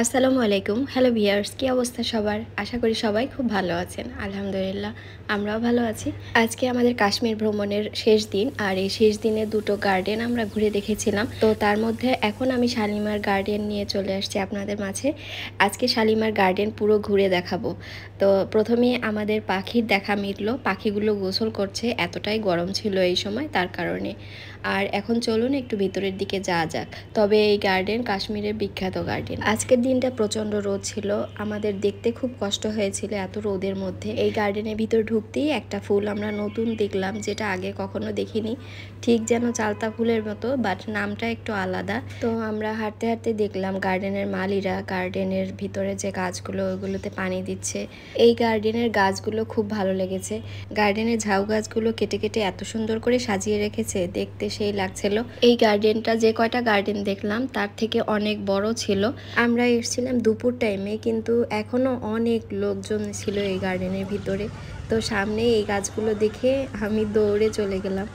আসসালামু আলাইকুম। Hello viewers, কি অবস্থা সবার? আশা করি সবাই খুব ভালো আছেন। আলহামদুলিল্লাহ আমরাও ভালো আছি। আজকে আমাদের কাশ্মীর ভ্রমণের শেষ দিন, আর এই শেষ দিনে দুটো গার্ডেন আমরা ঘুরে দেখেছিলাম। তো তার মধ্যে এখন আমি শালিমার গার্ডেন নিয়ে চলে আসছি আপনাদের মাঝে। আজকে শালিমার গার্ডেন পুরো ঘুরে দেখাবো। তো প্রথমে আমাদের পাখির দেখা মিটলো, পাখিগুলো গোসল করছে, এতটাই গরম ছিল এই সময় তার কারণে। আর এখন চলুন একটু ভিতরের দিকে যাওয়া যাক। তবে এই গার্ডেন কাশ্মীরের বিখ্যাত গার্ডেন। আজকের দিনটা প্রচণ্ড রোদ ছিল, আমাদের দেখতে খুব কষ্ট হয়েছিল এত রোদের মধ্যে। এই গার্ডেনের ভিতর ঢুকতেই একটা ফুল আমরা নতুন দেখলাম, যেটা আগে কখনো দেখিনি। ঠিক যেন চালতা ফুলের মতো, বাট নামটা একটু আলাদা। তো আমরা হাঁটতে হাঁটতে দেখলাম গার্ডেনের মালিরা গার্ডেনের ভিতরে যে গাছগুলো, ওইগুলোতে পানি দিচ্ছে। এই গার্ডেনের গাছগুলো খুব ভালো লেগেছে। গার্ডেনের ঝাউ গাছগুলো কেটে কেটে এত সুন্দর করে সাজিয়ে রেখেছে, দেখতে সেই লাগছিল। এই গার্ডেনটা যে কয়টা গার্ডেন দেখলাম তার থেকে অনেক বড় ছিল। আমরা এসেছিলাম দুপুর টাইমে, কিন্তু এখনো অনেক লোকজন ছিল এই গার্ডেনের ভিতরে। তো সামনে এই গাছগুলো দেখে আমি দৌড়ে চলে গেলাম।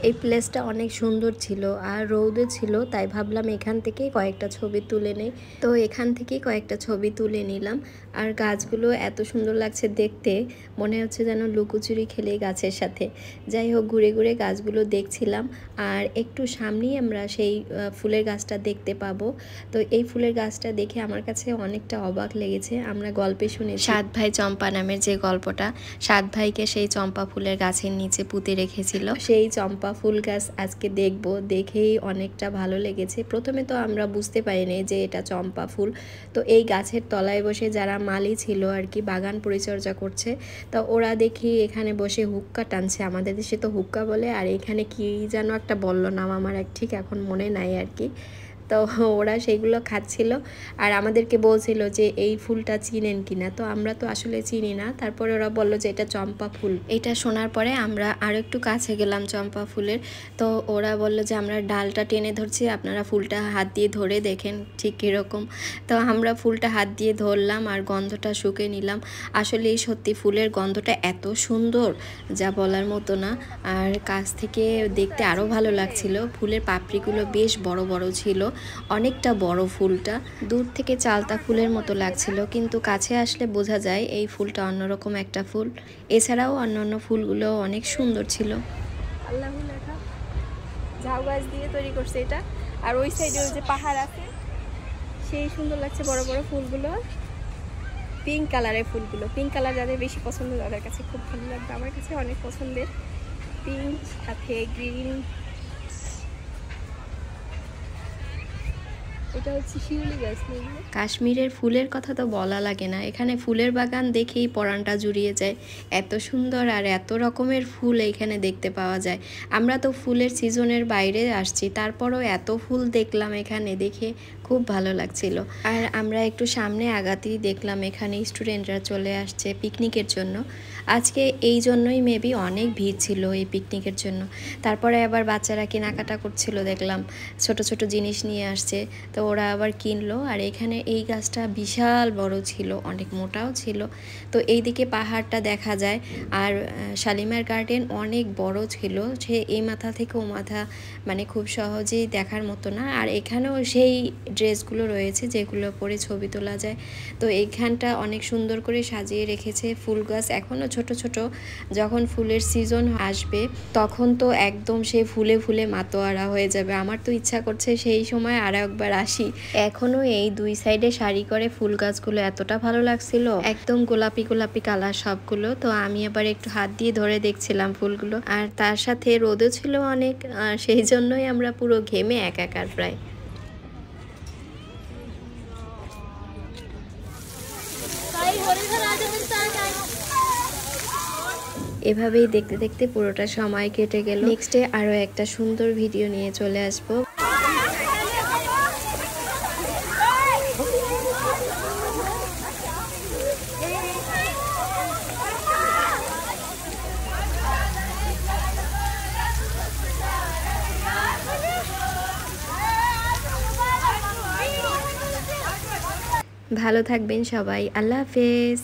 এই প্লেসটা অনেক সুন্দর ছিল আর রৌদে ছিল, তাই ভাবলাম এখান থেকে কয়েকটা ছবি তুলে নেই। তো এখান থেকেই কয়েকটা ছবি তুলে নিলাম। আর গাছগুলো এত সুন্দর লাগছে দেখতে, মনে হচ্ছে যেন লুকোচুরি খেলে গাছের সাথে। যাই হোক, ঘুরে ঘুরে গাছগুলো দেখছিলাম। আর একটু সামনেই আমরা সেই ফুলের গাছটা দেখতে পাবো। তো এই ফুলের গাছটা দেখে আমার কাছে অনেকটা অবাক লেগেছে। আমরা গল্পে শুনি 7 ভাই চম্পা নামের যে গল্পটা, 7 ভাইকে সেই চম্পা ফুলের গাছের নিচে পুঁতে রেখেছিল। সেই চম্পা ফুল গাছ আজকে দেখব, দেখেই অনেকটা ভালো লেগেছে। প্রথমে তো আমরা বুঝতে পারিনি যে এটা চম্পা ফুল। তো এই গাছের তলায় বসে যারা মালি ছিল আর কি, বাগান পরিচর্যা করছে, তো ওরা দেখি এখানে বসে হুক্কা টানছে। আমাদের দেশে তো হুক্কা বলে, আর এখানে কি যেন একটা বলল নাম, আমার ঠিক এখন মনে নাই আর কি। তো ওরা সেইগুলো খাচ্ছিল আর আমাদেরকে বলছিল যে এই ফুলটা চিনেন কিনা। তো আমরা তো আসলে চিনি না। তারপরে ওরা বলল যে এটা চম্পা ফুল। এটা শোনার পরে আমরা আরও একটু কাছে গেলাম চম্পা ফুলের। তো ওরা বলল যে আমরা ডালটা টেনে ধরছি, আপনারা ফুলটা হাত দিয়ে ধরে দেখেন ঠিক কীরকম। তো আমরা ফুলটা হাত দিয়ে ধরলাম আর গন্ধটা শুকে নিলাম। আসলে এই সত্যি ফুলের গন্ধটা এত সুন্দর যা বলার মতো না। আর কাছ থেকে দেখতে আরও ভালো লাগছিল। ফুলের পাপড়িগুলো বেশ বড় বড় ছিল, অনেকটা বড় ফুলটা। দূর থেকে চালতা ফুলের মতো লাগছিল, কিন্তু কাছে আসলে বোঝা যায় এই ফুলটা অন্যরকম একটা ফুল। এছাড়াও অন্যান্য ফুলগুলো অনেক সুন্দর ছিল। আল্লাহ লেখা ঝাউ গাছ দিয়ে তৈরি করছে এটা। আর ওই সাইডে ওই যে পাহাড় আছে, সেই সুন্দর লাগছে বড় বড় ফুলগুলো। পিঙ্ক কালারের ফুলগুলো, পিঙ্ক কালার যাদের বেশি পছন্দ তাদের কাছে খুব ভালো লাগবে। আমার কাছে অনেক পছন্দের পিঙ্ক, সাথে গ্রিন। এটা হচ্ছে শিউলি গাছ। কাশ্মীরের ফুলের কথা তো বলা লাগে না, এখানে ফুলের বাগান দেখেই পরাণটা জুড়িয়ে যায়। এত সুন্দর আর এত রকমের ফুল এখানে দেখতে পাওয়া যায়। আমরা তো ফুলের সিজনের বাইরে আসছি, তারপরও এত ফুল দেখলাম এখানে, দেখে খুব ভালো লাগছিল। আর আমরা একটু সামনে আগাতেই দেখলাম এখানে স্টুডেন্টরা চলে আসছে পিকনিকের জন্য। আজকে এই জন্যই মেবি অনেক ভিড় ছিল এই পিকনিকের জন্য। তারপরে আবার বাচ্চারা কেনাকাটা করছিল, দেখলাম ছোট ছোট জিনিস নিয়ে আসছে, তো ওরা আবার কিনলো। আর এখানে এই গাছটা বিশাল বড় ছিল, অনেক মোটাও ছিল। তো এইদিকে পাহাড়টা দেখা যায়। আর শালিমার গার্ডেন অনেক বড় ছিল, সে এই মাথা থেকে ও মাথা মানে খুব সহজেই দেখার মতো না। আর এখানেও সেই ড্রেসগুলো রয়েছে যেগুলো পরে ছবি তোলা যায়। তো এইখানটা অনেক সুন্দর করে সাজিয়ে রেখেছে। ফুল গাছ এখনও ছোট ছোট, যখন ফুলের সিজন আসবে তখন তো একদম সেই ফুলে ফুলে মাতোয়ারা হয়ে যাবে। আমার তো ইচ্ছা করছে সেই সময় আরও একবার আসি। এখনো এই দুই সাইডে সারি করে ফুল গাছগুলো এতটা ভালো লাগছিল, একদম গোলাপি গোলাপি কালার সবগুলো। তো আমি আবার একটু হাত দিয়ে ধরে দেখছিলাম ফুলগুলো, আর তার সাথে রোদও ছিল অনেক, সেই জন্যই আমরা পুরো ঘেমে একাকার প্রায়। এভাবেই দেখতে দেখতে পুরোটা সময় কেটে গেল। নেক্সটে আরও একটা সুন্দর ভিডিও নিয়ে চলে আসবো। ভালো থাকবেন সবাই, আল্লাহ হাফেজ।